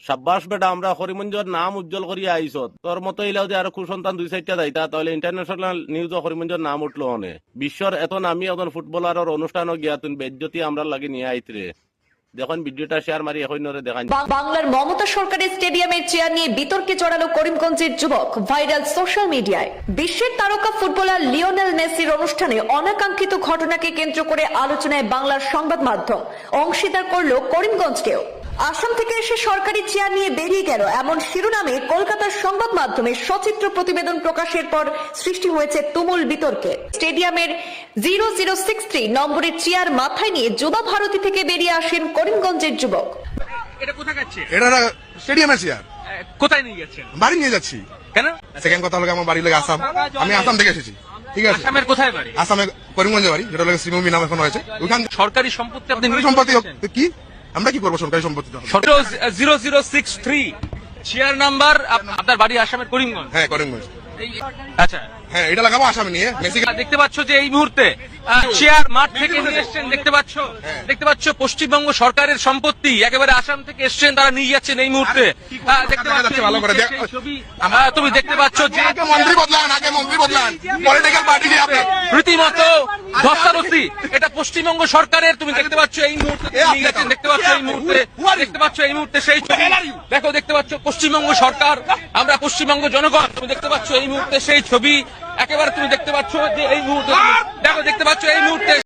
সাব্বাস বেটা, আমরা হরিমঞ্জর নাম উজ্জ্বল করিয়া আইস। তোর মতো ইলাও যে আরো কুসন্তান 2-4টা যাইতা তাহলে ইন্টারন্যাশনাল নিউজ হরিমঞ্জর নাম উঠলো অনে। বিশ্বর এত নামি এখন ফুটবলারের অনুষ্ঠানও গিয়া তুমি বেজ্জতি আমরা লাগে নিয়ে আইতরে। দেখুন ভিডিওটা শেয়ার মারি এখন দেখান। বাংলার মমতা সরকারের স্টেডিয়ামের চেয়ার নিয়ে বিতর্কে জড়ালো করিমগঞ্জের যুবক, ভাইরাল সোশ্যাল মিডিয়ায়। বিশ্বের তারকা ফুটবলার লিওনেল মেসির অনুষ্ঠানে অনাকাঙ্ক্ষিত ঘটনাকে কেন্দ্র করে আলোচনায় বাংলার সংবাদ মাধ্যম অংশীদার করলো করিমগঞ্জকেও। আসাম থেকে এসে সরকারি চেয়ার নিয়ে বেরিয়ে গেল এমন শিরোনামে কলকাতার সংবাদ মাধ্যমে সচিত্র প্রতিবেদন প্রকাশের পর সৃষ্টি হয়েছে তুমুল বিতর্কে। স্টেডিয়ামের 0063 নম্বরের চেয়ার মাথায় নিয়ে যুবা ভারতী থেকে বেরিয়ে আসেন করিমগঞ্জের যুবক। এটা কোথায় যাচ্ছে? এটা স্টেডিয়ামের চেয়ার। কোথায় নিয়ে যাচ্ছেন? বাড়ি নিয়ে যাচ্ছি। কেন? সেকেন্ড কথা হলো আমার বাড়ি লাগে আসাম, আমি আসাম থেকে এসেছি। ঠিক আছে, আসামের কোথায় বাড়ি? আসামে করিমগঞ্জে বাড়ি, যেটা লাগে শ্রীভূমি নাম এখন হয়েছে। ওইখান সরকারি সম্পত্তি আপনি সম্পত্তি কি আমরা কি করবো সরকারি সম্পত্তি? 0063 চেয়ার নাম্বার আপনার বাড়ি আসামের করিমগঞ্জ। হ্যাঁ করিমগঞ্জ। আচ্ছা, হ্যাঁ এটা লাগাবো আসামে নিয়ে। মেসিকে দেখতে পাচ্ছ যে এই মুহূর্তে চেয়ার মাঠ থেকে নিয়ে এসছেন, দেখতে পাচ্ছ পশ্চিমবঙ্গ সরকারের সম্পত্তি একেবারে আসাম থেকে এসছেন, তারা নিয়ে যাচ্ছেন এই মুহূর্তে। দেখতে পাচ্ছ ভালো করে সেই ছবি, তুমি দেখতে পাচ্ছ যে মন্ত্রী বদলান পলিটিক্যাল পার্টি রীতিমতো ধস্তাধস্তি, এটা পশ্চিমবঙ্গ সরকারের। তুমি দেখতে পাচ্ছ এই মুহূর্তে নিয়ে যাচ্ছেন, দেখতে পাচ্ছ এই মুহূর্তে সেই ছবি। দেখতে পাচ্ছ পশ্চিমবঙ্গ সরকার, আমরা পশ্চিমবঙ্গ জনগণ। তুমি দেখতে পাচ্ছ এই মুহূর্তে সেই ছবি একেবারে। তুমি দেখতে পাচ্ছ যে এই মুহূর্তে দেখতে পাচ্ছ এই মুহূর্তে